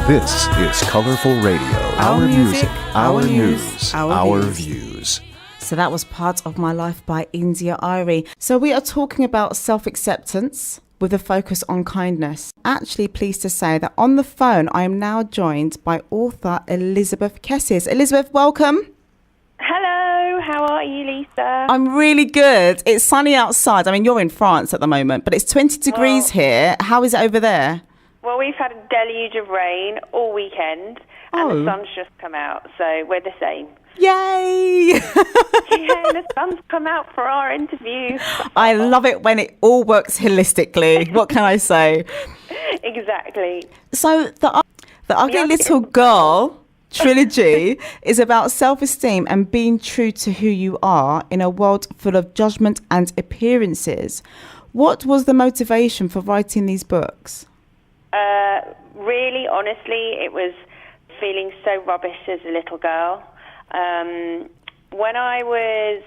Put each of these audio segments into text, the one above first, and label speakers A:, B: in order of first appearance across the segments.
A: This is Colourful Radio. Our music, our news, our views.
B: So that was Part of My Life by Irie. So we are talking about self-acceptance with a focus on kindness. Actually, pleased to say that on the phone, I am now joined by author Elizabeth Kesses. Elizabeth, welcome.
C: Hello, how are you, Lisa?
B: I'm really good. It's sunny outside. I mean, you're in France at the moment, but it's 20 degrees here. How is it over there?
C: Well, we've had a deluge of rain all weekend, and the sun's just come out, so we're the same.
B: Yay!
C: Yeah, the sun's come out for our interview.
B: I love it when it all works holistically. What can I say?
C: Exactly.
B: So the Ugly Little Girl trilogy is about self-esteem and being true to who you are in a world full of judgment and appearances. What was the motivation for writing these books?
C: Really, honestly, it was feeling so rubbish as a little girl. When I was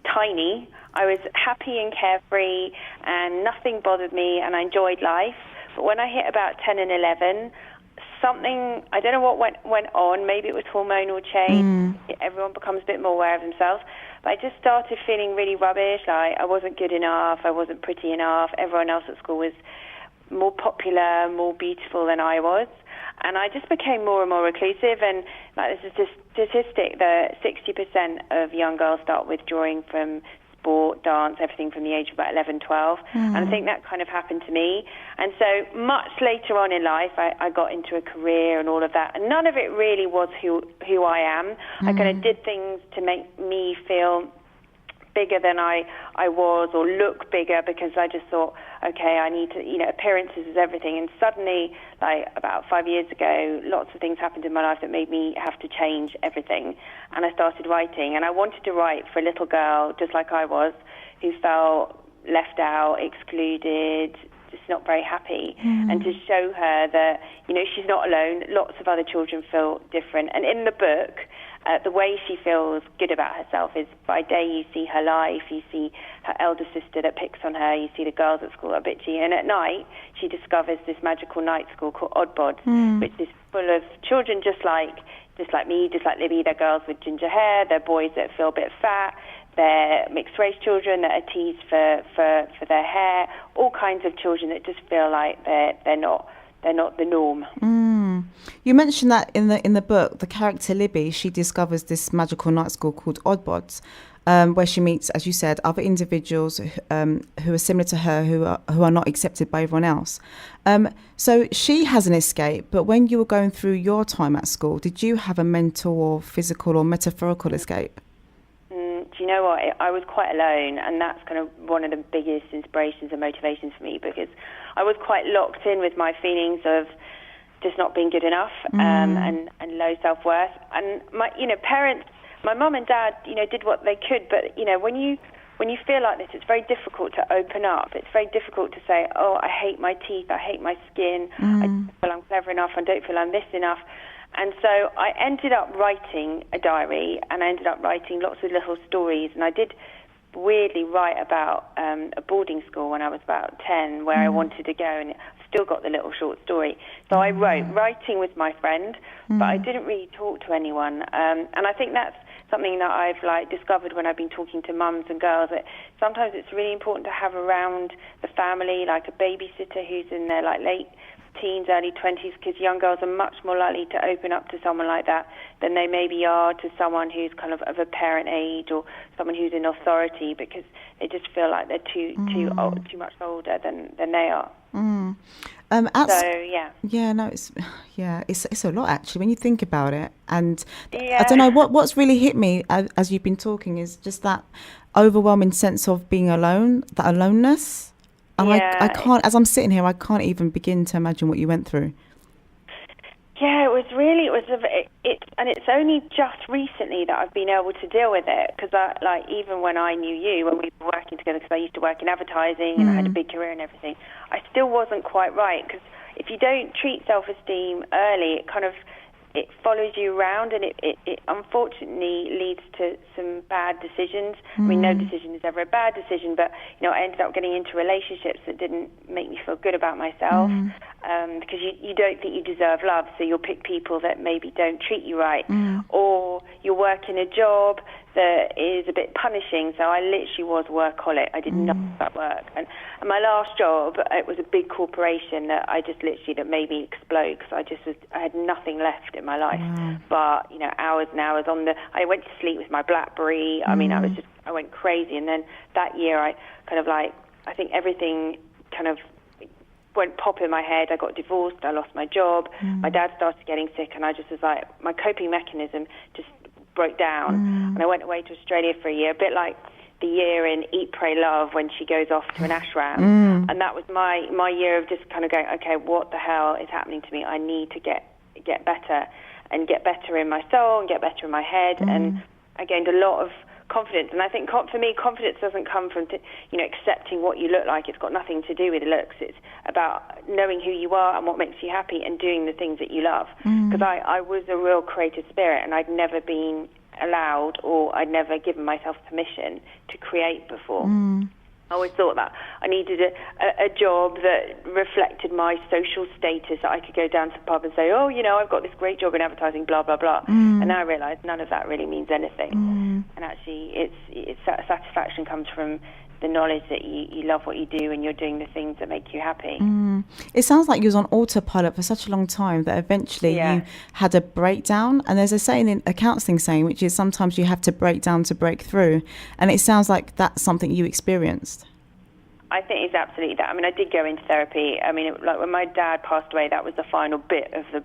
C: tiny, I was happy and carefree and nothing bothered me and I enjoyed life. But when I hit about 10 and 11, something, I don't know what went on, maybe it was hormonal change, everyone becomes a bit more aware of themselves, but I just started feeling really rubbish, like I wasn't good enough, I wasn't pretty enough, everyone else at school was more popular, more beautiful than I was. And I just became more and more reclusive. And like there's a statistic that 60% of young girls start withdrawing from sport, dance, everything from the age of about 11, 12. And I think that kind of happened to me. And so much later on in life, I got into a career and all of that. And none of it really was who I am. I kind of did things to make me feel bigger than I was, or look bigger, because I just thought, okay, I need to, appearances is everything. And suddenly, like about 5 years ago, lots of things happened in my life that made me have to change everything. And I started writing, and I wanted to write for a little girl, just like I was, who felt left out, excluded, just not very happy, and to show her that, she's not alone. Lots of other children feel different. And in the book, the way she feels good about herself is by day you see her life, you see her elder sister that picks on her, you see the girls at school that are bitchy, and at night she discovers this magical night school called Oddbods, which is full of children just like me, just like Libby. They're girls with ginger hair, they're boys that feel a bit fat, they're mixed race children that are teased for their hair, all kinds of children that just feel like they're not the norm.
B: You mentioned that in the book, the character Libby, she discovers this magical night school called Oddbods, where she meets, as you said, other individuals who are similar to her, who are not accepted by everyone else. So she has an escape, but when you were going through your time at school, did you have a mental or physical or metaphorical escape?
C: Do you know what? I was quite alone, and that's kind of one of the biggest inspirations and motivations for me, because I was quite locked in with my feelings of just not being good enough and low self-worth. And my parents, my mum and dad, did what they could, but when you feel like this, it's very difficult to open up. It's very difficult to say, oh, I hate my teeth, I hate my skin, I don't feel I'm clever enough, I don't feel I'm this enough. And so I ended up writing a diary, and I ended up writing lots of little stories, and I did weirdly write about a boarding school when I was about 10, where I wanted to go, and I still got the little short story. So I wrote, writing with my friend, but I didn't really talk to anyone. And I think that's something that I've discovered when I've been talking to mums and girls, that sometimes it's really important to have around the family, like a babysitter who's in their late teens, early 20s, because young girls are much more likely to open up to someone like that than they maybe are to someone who's kind of a parent age or someone who's in authority, because they just feel like they're too much older than they are.
B: It's a lot actually when you think about it. And I don't know what's really hit me as you've been talking is just that overwhelming sense of being alone, that aloneness. And I can't, as I'm sitting here, I can't even begin to imagine what you went through.
C: Yeah, it's only just recently that I've been able to deal with it, because even when I knew you, when we were working together, because I used to work in advertising and I had a big career and everything, I still wasn't quite right, because if you don't treat self-esteem early, it follows you around, and it unfortunately leads to some bad decisions. I mean, no decision is ever a bad decision, but I ended up getting into relationships that didn't make me feel good about myself, because you don't think you deserve love, so you'll pick people that maybe don't treat you right, or you're working a job that is a bit punishing. So I literally was a workaholic. I did nothing but work, and my last job, it was a big corporation that I just literally, that made me explode, because I had nothing left in my life, but hours and hours I went to sleep with my BlackBerry. I mean, I went crazy, and then that year I kind of I think everything kind of went pop in my head. I got divorced, I lost my job, my dad started getting sick, and I just was like, my coping mechanism just broke down, and I went away to Australia for a year, a bit like the year in Eat, Pray, Love, when she goes off to an ashram, and that was my year of just kind of going, okay, what the hell is happening to me? I need to get better, and get better in my soul, and get better in my head, and I gained a lot of confidence. And I think for me, confidence doesn't come from accepting what you look like. It's got nothing to do with looks. It's about knowing who you are and what makes you happy, and doing the things that you love. Because I was a real creative spirit, and I'd never been allowed, or I'd never given myself permission to create before. I always thought that I needed a job that reflected my social status, that I could go down to the pub and say, oh, I've got this great job in advertising, blah, blah, blah. And now I realise none of that really means anything. And actually, it's satisfaction comes from the knowledge that you love what you do, and you're doing the things that make you happy.
B: It sounds like you was on autopilot for such a long time that eventually you had a breakdown. And there's a saying, a counselling saying, which is sometimes you have to break down to break through. And it sounds like that's something you experienced.
C: I think it's absolutely that. I mean, I did go into therapy. I mean, like when my dad passed away, that was the final bit of the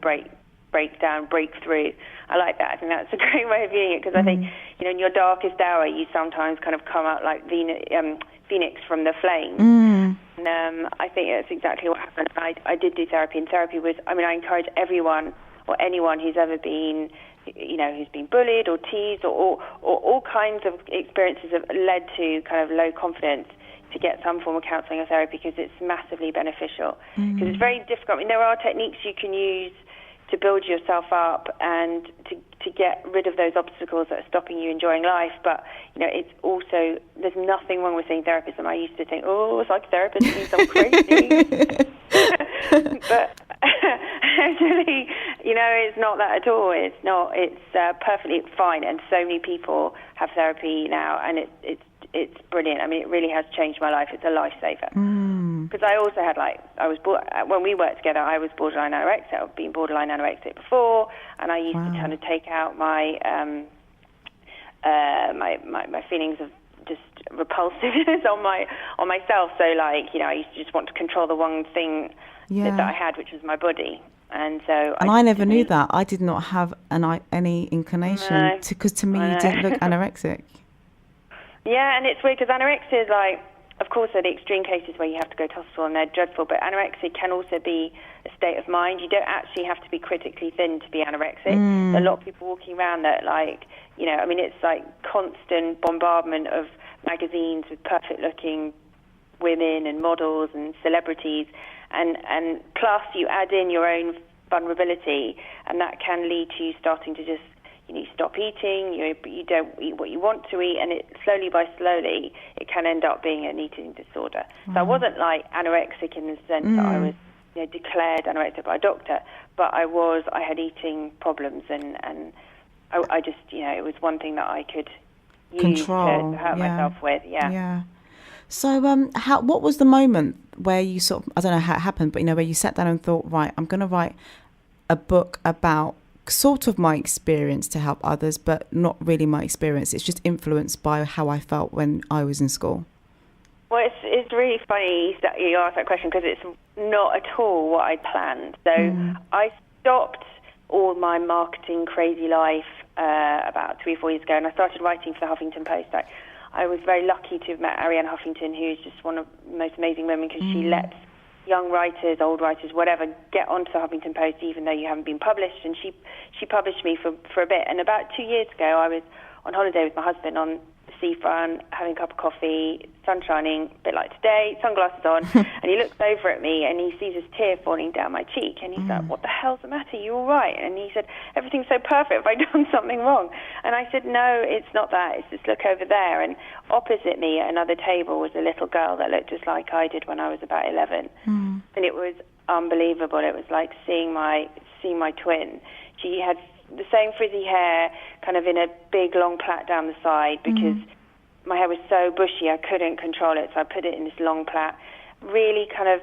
C: breakdown, breakthrough. I like that. I think that's a great way of viewing it, because I think, in your darkest hour, you sometimes kind of come out like Phoenix from the flames. And I think that's exactly what happened. I did do therapy, and therapy was, I encourage everyone or anyone who's ever been, who's been bullied or teased, or all kinds of experiences have led to kind of low confidence, to get some form of counselling or therapy, because it's massively beneficial. Because it's very difficult. I mean, there are techniques you can use to build yourself up and to get rid of those obstacles that are stopping you enjoying life. But, it's also, there's nothing wrong with seeing therapists. And I used to think, psychotherapist means I'm crazy. But actually, it's not that at all. It's not. It's perfectly fine. And so many people have therapy now, and it's brilliant. I mean, it really has changed my life. It's a lifesaver. Because I also had, when we worked together, I was borderline anorexic. I've been borderline anorexic before, and I used to kind of take out my my feelings of just repulsiveness on myself. So, I used to just want to control the one thing that I had, which was my body. And so,
B: I never knew that. I did not have any inclination because to me you didn't look anorexic.
C: Yeah, and it's weird because anorexia is of course, there are the extreme cases where you have to go to hospital and they're dreadful, but anorexia can also be a state of mind. You don't actually have to be critically thin to be anorexic. There are a lot of people walking around that, it's like constant bombardment of magazines with perfect-looking women and models and celebrities, and plus you add in your own vulnerability, and that can lead to you starting to just stop eating, you don't eat what you want to eat, and it slowly it can end up being an eating disorder. So I wasn't anorexic in the sense that I was declared anorexic by a doctor, but I had eating problems, and I just, it was one thing that I could use to hurt myself with.
B: So what was the moment where you sort of, I don't know how it happened, but where you sat down and thought, right, I'm going to write a book about sort of my experience to help others, but not really my experience. It's just influenced by how I felt when I was in school.
C: Well, it's really funny that you asked that question, because it's not at all what I planned. So I stopped all my marketing crazy life about 3 or 4 years ago, and I started writing for the Huffington Post. I was very lucky to have met Arianne Huffington, who's just one of the most amazing women, because she lets young writers, old writers, whatever, get onto the Huffington Post even though you haven't been published. And she published me for a bit. And about 2 years ago, I was on holiday with my husband on the seafront, having a cup of coffee, sun shining, a bit like today, sunglasses on, and he looks over at me and he sees this tear falling down my cheek, and he's like, what the hell's the matter? You all right? And he said, everything's so perfect. Have I done something wrong? And I said, no, it's not that. It's just look over there. And opposite me at another table was a little girl that looked just like I did when I was about 11. And it was unbelievable. It was like seeing my twin. She had the same frizzy hair, kind of in a big long plait down the side, because my hair was so bushy I couldn't control it, so I put it in this long plait. Really kind of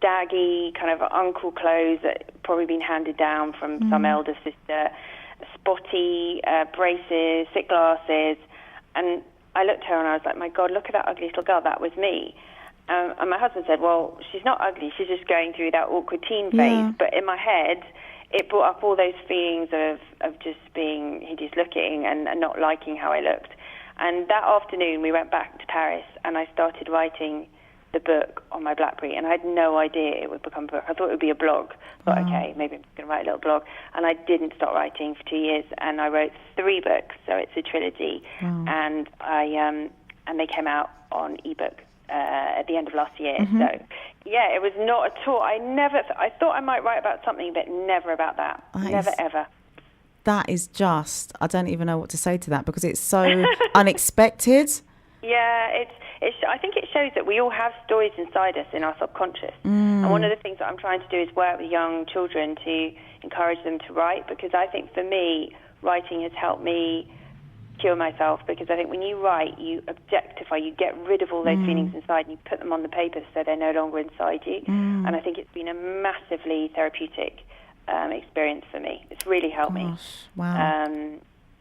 C: daggy, kind of uncle clothes that had probably been handed down from some elder sister, spotty braces, thick glasses, and I looked at her and I was like, my God, look at that ugly little girl, that was me. And my husband said, well, she's not ugly, she's just going through that awkward teen phase. But in my head, it brought up all those feelings of just being hideous looking and not liking how I looked. And that afternoon, we went back to Paris, and I started writing the book on my BlackBerry, and I had no idea it would become a book. I thought it would be a blog. I thought, okay, maybe I'm just going to write a little blog. And I didn't stop writing for 2 years, and I wrote 3 books, so it's a trilogy. And and they came out on ebook at the end of last year. So, yeah, it was not at all. I thought I might write about something, but never about that. Never, ever.
B: That is just, I don't even know what to say to that, because it's so unexpected.
C: Yeah, I think it shows that we all have stories inside us in our subconscious. And one of the things that I'm trying to do is work with young children to encourage them to write, because I think for me, writing has helped me cure myself, because I think when you write, you objectify, you get rid of all those feelings inside and you put them on the paper so they're no longer inside you. And I think it's been a massively therapeutic experience for me. It's really helped me.
B: Wow.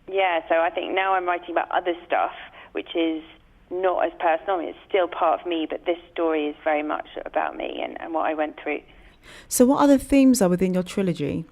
C: Yeah, so I think now I'm writing about other stuff, which is not as personal. I mean, it's still part of me, but this story is very much about me and what I went through.
B: So what other themes are within your trilogy?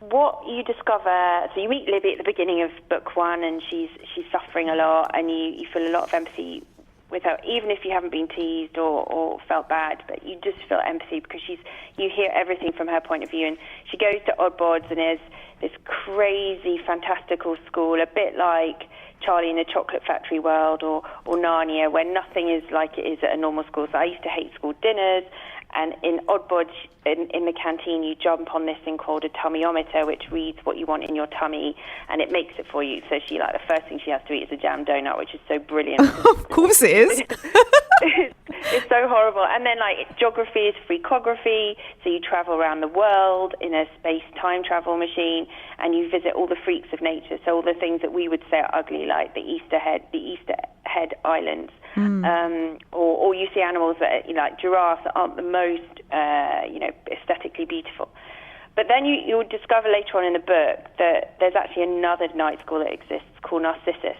C: What you discover, so you meet Libby at the beginning of book 1, and she's suffering a lot, and you feel a lot of empathy with her, even if you haven't been teased or felt bad, but you just feel empathy because you hear everything from her point of view. And she goes to Oddbods, and there's this crazy, fantastical school, a bit like Charlie in the Chocolate Factory world or Narnia, where nothing is like it is at a normal school. So I used to hate school dinners, and in Oddbods, in the canteen, you jump on this thing called a tummyometer, which reads what you want in your tummy, and it makes it for you. So the first thing she has to eat is a jam donut, which is so brilliant.
B: Of course it is.
C: It's so horrible. And then, geography is freakography, so you travel around the world in a space-time travel machine, and you visit all the freaks of nature, so all the things that we would say are ugly, like the Easter Head Islands. Or you see animals that, like giraffes, that aren't the most, aesthetically beautiful. But then you'll discover later on in the book that there's actually another night school that exists called Narcissus.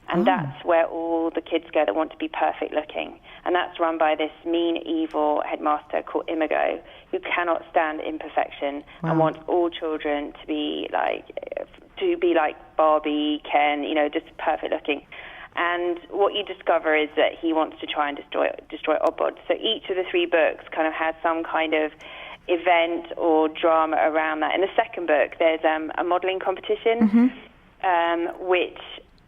C: And that's where all the kids go that want to be perfect looking. And that's run by this mean, evil headmaster called Imago, who cannot stand imperfection and wants all children to be like Barbie, Ken, just perfect looking. And what you discover is that he wants to try and destroy Oddbods. So each of the 3 books kind of has some kind of event or drama around that. In the second book, there's a modelling competition, which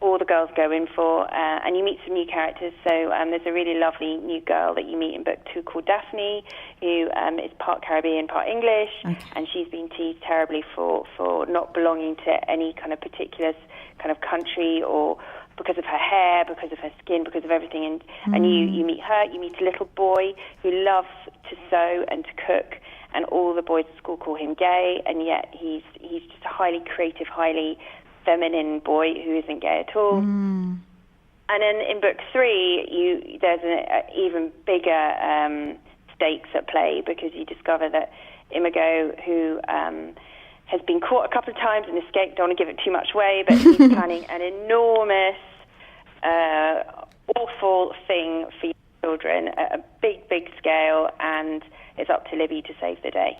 C: all the girls go in for, and you meet some new characters. So there's a really lovely new girl that you meet in book 2 called Daphne, who is part Caribbean, part English, and she's been teased terribly for not belonging to any kind of particular kind of country, or because of her hair, because of her skin, because of everything. And you meet her, you meet a little boy who loves to sew and to cook, and all the boys at school call him gay, and yet he's just a highly creative, highly feminine boy who isn't gay at all. And then in book 3, there's an even bigger stakes at play, because you discover that Imago, who has been caught a couple of times and escaped, don't want to give it too much away, but he's planning an enormous, awful thing for children at a big, big scale, and it's up to Libby to save the day.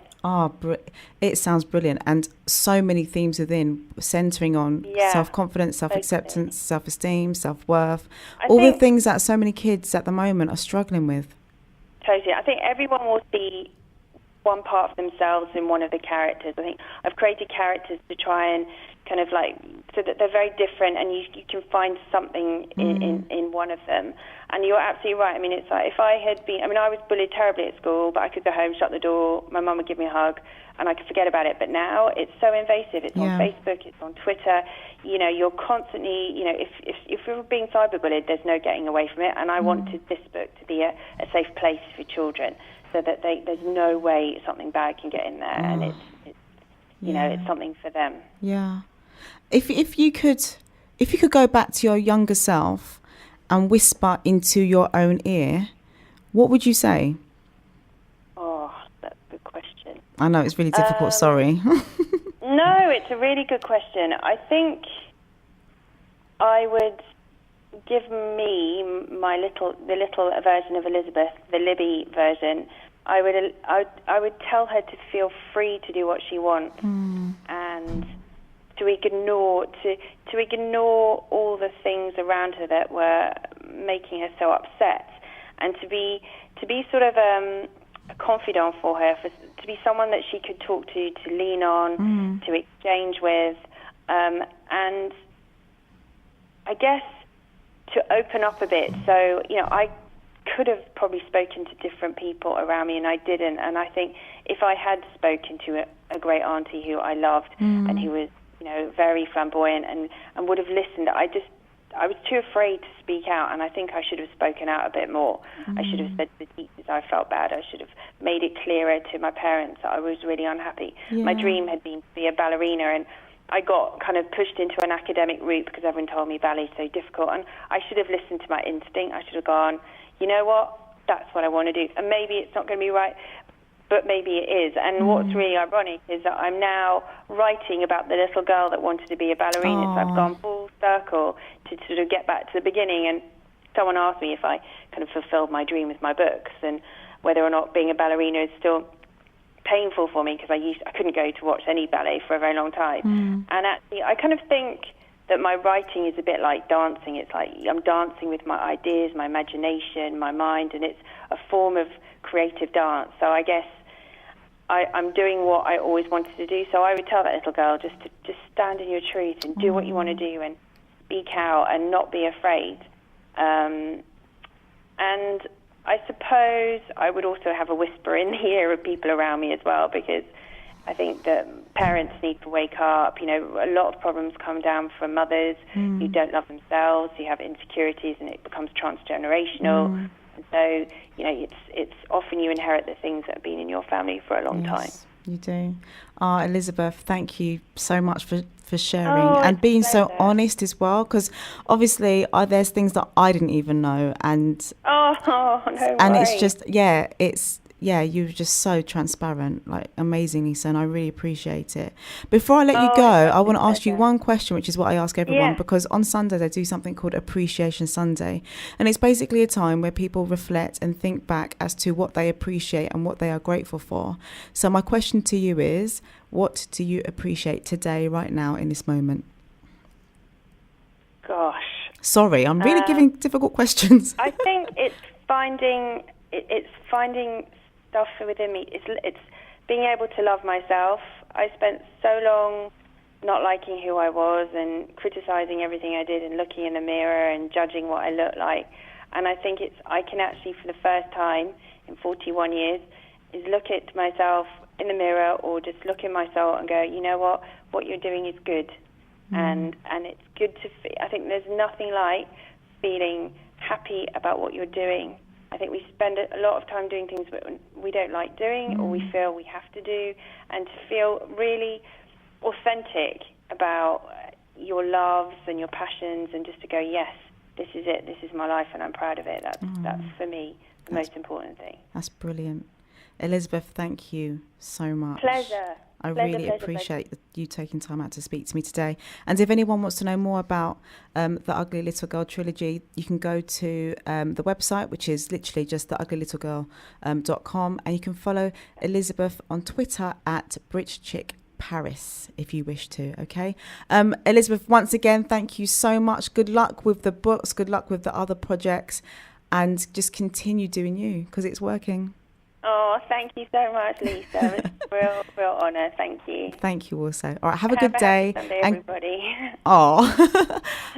B: It sounds brilliant, and so many themes within, centering on self-confidence, self-acceptance, self-esteem, self-worth, all the things that so many kids at the moment are struggling with.
C: Totally. I think everyone will see one part of themselves in one of the characters. I think I've created characters to try and kind of like, so that they're very different, and you can find something in one of them. And you're absolutely right. I mean, it's like if I had been, I mean, I was bullied terribly at school, but I could go home, shut the door, my mum would give me a hug, and I could forget about it. But now it's so invasive. It's on Facebook, it's on Twitter. You know, you're constantly, you know, if you're being cyberbullied, there's no getting away from it. And I wanted this book to be a safe place for children, so that there's no way something bad can get in there, and it's you know, it's something for them.
B: Yeah. If you could go back to your younger self and whisper into your own ear, what would you say?
C: Oh, that's a good question.
B: I know it's really difficult. Sorry.
C: No, it's a really good question. I think I would give me the little version of Elizabeth, the Libby version. I would tell her to feel free to do what she wants, and to ignore all the things around her that were making her so upset, and to be sort of a confidant for her, to be someone that she could talk to lean on, to exchange with, and I guess to open up a bit. So, you know, I could have probably spoken to different people around me, and I didn't. And I think if I had spoken to a great auntie who I loved and who was, you know, very flamboyant and would have listened, I was too afraid to speak out, and I think I should have spoken out a bit more. I should have said to the teachers I felt bad. I should have made it clearer to my parents that I was really unhappy. My dream had been to be a ballerina, and I got kind of pushed into an academic route because everyone told me ballet's so difficult, and I should have listened to my instinct. I should have gone, you know what, that's what I want to do. And maybe it's not going to be right, but maybe it is. And what's really ironic is that I'm now writing about the little girl that wanted to be a ballerina. So I've gone full circle to sort of get back to the beginning. And someone asked me if I kind of fulfilled my dream with my books, and whether or not being a ballerina is still painful for me, because I couldn't go to watch any ballet for a very long time. And actually, I kind of think that my writing is a bit like dancing. It's like I'm dancing with my ideas, my imagination, my mind, and it's a form of creative dance. So I guess I'm doing what I always wanted to do. So I would tell that little girl just stand in your truth and do what you want to do, and speak out and not be afraid. And I suppose I would also have a whisper in the ear of people around me as well, because I think that parents need to wake up. You know, a lot of problems come down from mothers who don't love themselves, who have insecurities, and it becomes transgenerational. And so, you know, it's often you inherit the things that have been in your family for a long time.
B: You do. Elizabeth, thank you so much for sharing and being so honest as well, because obviously there's things that I didn't even know, and
C: no
B: and
C: worries.
B: it's just you were just so transparent, like amazingly so, and I really appreciate it. Before I let you go, I want to ask you one question, which is what I ask everyone, because on Sundays I do something called Appreciation Sunday, and it's basically a time where people reflect and think back as to what they appreciate and what they are grateful for. So my question to you is, what do you appreciate today, right now, in this moment?
C: Gosh.
B: Sorry, I'm really giving difficult questions.
C: I think it's finding stuff within me. It's being able to love myself. I spent so long not liking who I was and criticizing everything I did and looking in the mirror and judging what I looked like. And I think I can actually, for the first time in 41 years, is look at myself in the mirror, or just look in my soul and go, you know what you're doing is good. And it's good to I think there's nothing like feeling happy about what you're doing. I think we spend a lot of time doing things that we don't like doing, or we feel we have to do, and to feel really authentic about your loves and your passions, and just to go, yes, this is it, this is my life, and I'm proud of it. That's for me the most important thing.
B: That's brilliant. Elizabeth, thank you so much.
C: Pleasure.
B: I really appreciate you taking time out to speak to me today. And if anyone wants to know more about the Ugly Little Girl trilogy, you can go to the website, which is literally just theuglylittlegirl.com, and you can follow Elizabeth on Twitter at BritchChickParis if you wish to. Okay, Elizabeth, once again, thank you so much. Good luck with the books. Good luck with the other projects, and just continue doing you, because it's working.
C: Oh, thank you so much, Lisa. It was a real honour. Thank you.
B: Thank you also. All right, have a good day.
C: Happy Sunday, everybody.
B: Oh,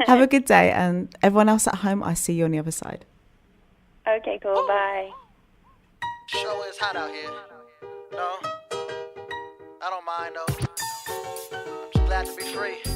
B: have a good day. And everyone else at home, I see you on the other side.
C: Okay, cool. Bye.
D: Sure is hot out here. No, I don't mind though. I'm just glad to be free.